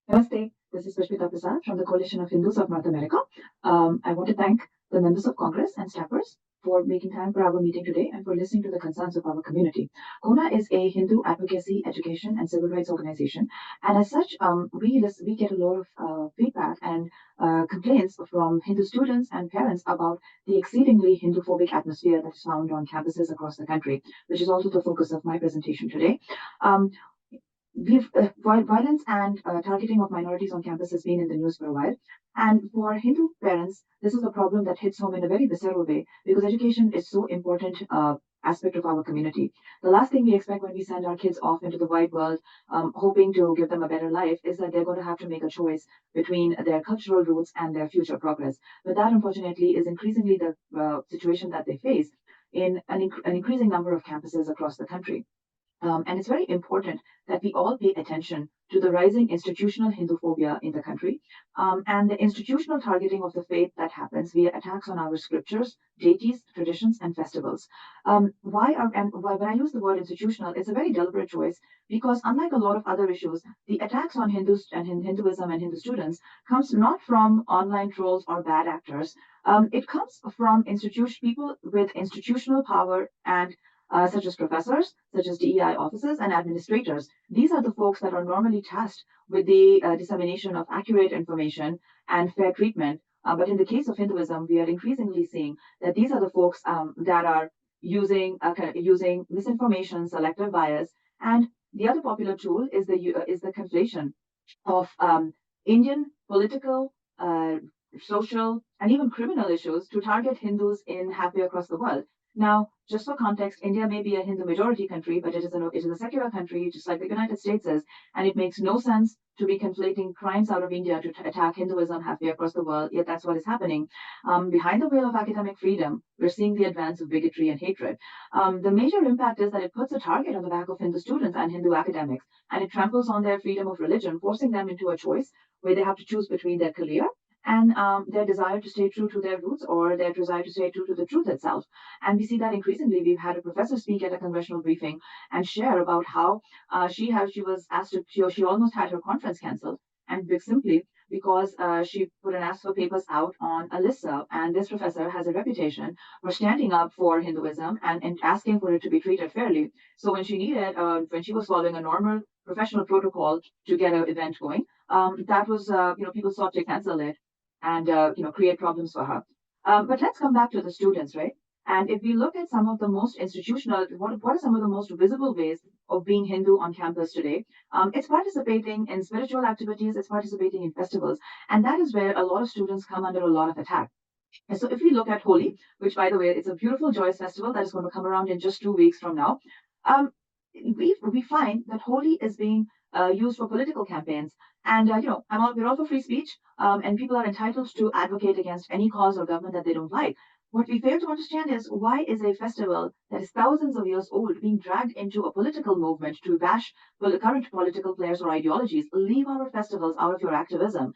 Namaste, this is Pushpita Prasad from the Coalition of Hindus of North America. I want to thank the members of Congress and staffers for making time for our meeting today and for listening to the concerns of our community. COHNA is a Hindu advocacy, education, and civil rights organization, and as such, we get a lot of feedback and complaints from Hindu students and parents about the exceedingly Hindu-phobic atmosphere that is found on campuses across the country, which is also the focus of my presentation today. Violence and targeting of minorities on campus has been in the news for a while. And for Hindu parents, this is a problem that hits home in a very visceral way because education is so important aspect of our community. The last thing we expect when we send our kids off into the wide world, hoping to give them a better life, is that they're going to have to make a choice between their cultural roots and their future progress. But that, unfortunately, is increasingly the situation that they face in an increasing number of campuses across the country. And it's very important that we all pay attention to the rising institutional Hinduphobia in the country and the institutional targeting of the faith that happens via attacks on our scriptures, deities, traditions, and festivals. When I use the word institutional, it's a very deliberate choice because unlike a lot of other issues, the attacks on Hindus and Hinduism and Hindu students comes not from online trolls or bad actors. It comes from people with institutional power and such as professors, such as DEI officers, and administrators. These are the folks that are normally tasked with the dissemination of accurate information and fair treatment. But in the case of Hinduism, we are increasingly seeing that these are the folks that are using misinformation, selective bias, and the other popular tool is the conflation of Indian political, social, and even criminal issues to target Hindus in halfway across the world. Now, just for context, India may be a Hindu majority country, but it is a secular country, just like the United States is, and it makes no sense to be conflating crimes out of India to attack Hinduism halfway across the world, yet that's what is happening. Behind the veil of academic freedom, we're seeing the advance of bigotry and hatred. The major impact is that it puts a target on the back of Hindu students and Hindu academics, and it tramples on their freedom of religion, forcing them into a choice where they have to choose between their career and their desire to stay true to their roots or their desire to stay true to the truth itself. And we see that increasingly. We've had a professor speak at a congressional briefing and share about how she was asked to, she almost had her conference canceled, and simply because she put an ask for papers out on a listserv. And this professor has a reputation for standing up for Hinduism and asking for it to be treated fairly. So when she needed, when she was following a normal professional protocol to get an event going, that was, people sought to cancel it and create problems for her. But let's come back to the students, right? And if we look at some of the most institutional, what are some of the most visible ways of being Hindu on campus today? It's participating in spiritual activities, it's participating in festivals, and that is where a lot of students come under a lot of attack. And so if we look at Holi, which by the way, it's a beautiful joyous festival that is going to come around in just 2 weeks from now, um, we find that Holi is being used for political campaigns. And we're all for free speech, and people are entitled to advocate against any cause or government that they don't like. What we fail to understand is why is a festival that is thousands of years old being dragged into a political movement to bash the current political players or ideologies? Leave our festivals out of your activism.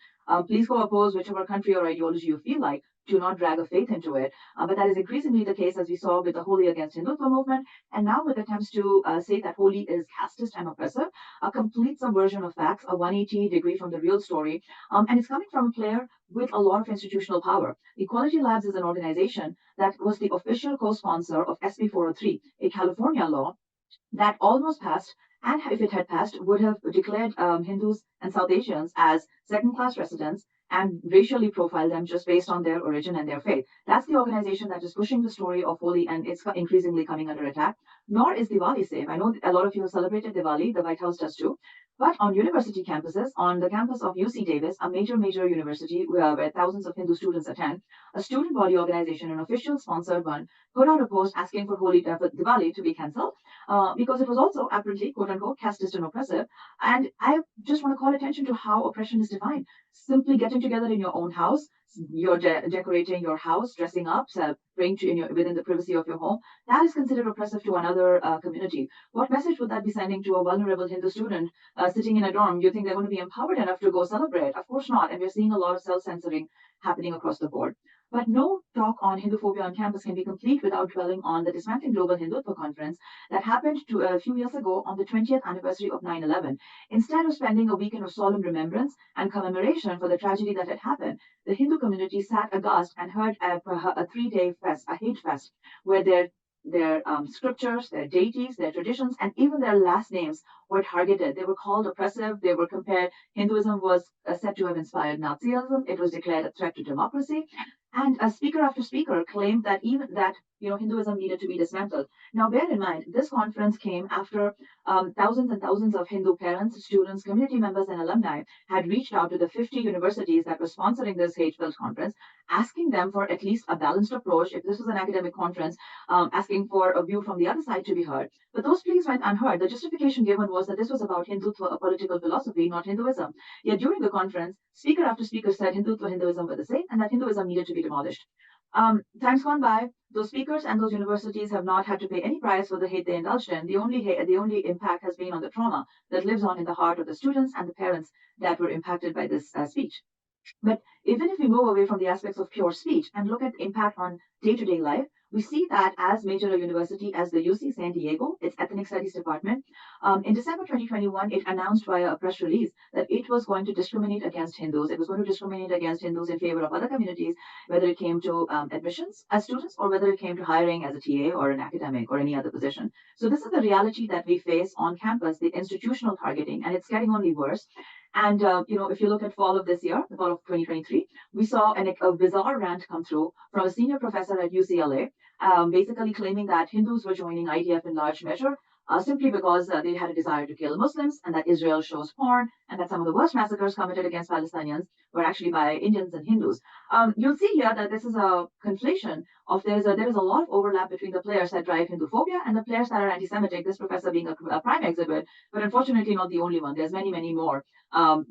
Please go oppose whichever country or ideology you feel like. Do not drag a faith into it. But that is increasingly the case, as we saw with the Holi Against Hindutva movement, and now with attempts to say that Holi is casteist and oppressive, a complete subversion of facts, a 180-degree from the real story, and it's coming from a player with a lot of institutional power. Equality Labs is an organization that was the official co-sponsor of SB 403, a California law that almost passed, and if it had passed, would have declared Hindus and South Asians as second-class residents and racially profile them just based on their origin and their faith. That's the organization that is pushing the story of Holi, and it's increasingly coming under attack. Nor is Diwali safe. I know a lot of you have celebrated Diwali, the White House does too. But on university campuses, on the campus of UC Davis, a major university where thousands of Hindu students attend, a student body organization, an official sponsored one, put out a post asking for for Diwali to be cancelled because it was also apparently, quote unquote, casteist and oppressive. And I just want to call attention to how oppression is defined. Simply getting together in your own house, you're decorating your house, dressing up, praying within the privacy of your home, that is considered oppressive to another community. What message would that be sending to a vulnerable Hindu student sitting in a dorm? You think they're going to be empowered enough to go celebrate? Of course not. And we're seeing a lot of self-censoring happening across the board. But no talk on Hinduphobia on campus can be complete without dwelling on the Dismantling Global Hindutva Conference that happened a few years ago on the 20th anniversary of 9/11. Instead of spending a weekend of solemn remembrance and commemoration for the tragedy that had happened, the Hindu community sat aghast and heard a 3-day fest, a hate fest, where their scriptures, their deities, their traditions, and even their last names were targeted. They were called oppressive. They were compared. Hinduism was said to have inspired Nazism. It was declared a threat to democracy. And speaker after speaker claimed that even that Hinduism needed to be dismantled. Now, bear in mind, this conference came after thousands and thousands of Hindu parents, students, community members, and alumni had reached out to the 50 universities that were sponsoring this hate-filled conference, asking them for at least a balanced approach. If this was an academic conference, asking for a view from the other side to be heard. But those pleas went unheard. The justification given was that this was about Hindutva, a political philosophy, not Hinduism. Yet during the conference, speaker after speaker said Hindutva, Hinduism were the same, and that Hinduism needed to be demolished. Times gone by, those speakers and those universities have not had to pay any price for the hate they indulged in. The only impact has been on the trauma that lives on in the heart of the students and the parents that were impacted by this speech. But even if we move away from the aspects of pure speech and look at the impact on day-to-day life, we see that as major a university as the UC San Diego, its Ethnic Studies Department, in December 2021, it announced via a press release that it was going to discriminate against Hindus. It was going to discriminate against Hindus in favor of other communities, whether it came to admissions as students or whether it came to hiring as a TA or an academic or any other position. So this is the reality that we face on campus, the institutional targeting, and it's getting only worse. And if you look at fall of this year, the fall of 2023, we saw a bizarre rant come through from a senior professor at UCLA, basically claiming that Hindus were joining IDF in large measure simply because they had a desire to kill Muslims, and that Israel shows porn, and that some of the worst massacres committed against Palestinians were actually by Indians and Hindus. You'll see here that this is a conflation of there is a lot of overlap between the players that drive Hinduphobia and the players that are anti-Semitic. This professor being a prime exhibit, but unfortunately not the only one. There's many more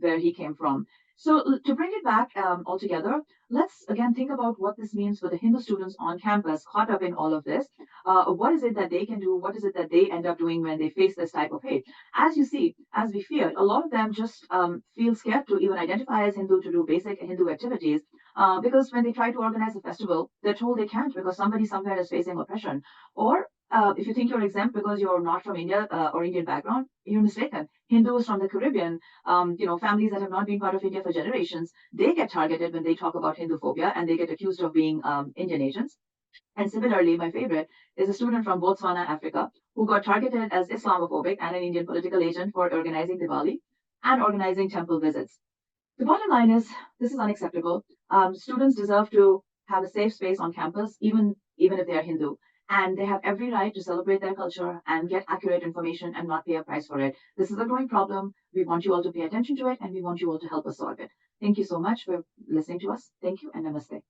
where he came from. So to bring it back altogether, let's again think about what this means for the Hindu students on campus caught up in all of this. What is it that they can do? What is it that they end up doing when they face this type of hate? As you see, as we feared, a lot of them just feel scared to even identify as Hindu, to do basic Hindu activities, because when they try to organize a festival, they're told they can't because somebody somewhere is facing oppression. Or if you think you're exempt because you're not from India or Indian background, you're mistaken. Hindus from the Caribbean, families that have not been part of India for generations, they get targeted when they talk about Hinduphobia and they get accused of being Indian agents. And similarly, my favorite is a student from Botswana, Africa, who got targeted as Islamophobic and an Indian political agent for organizing Diwali and organizing temple visits. The bottom line is this is unacceptable. Students deserve to have a safe space on campus, even if they are Hindu. And they have every right to celebrate their culture and get accurate information and not pay a price for it. This is a growing problem. We want you all to pay attention to it, and we want you all to help us solve it. Thank you so much for listening to us. Thank you, and namaste.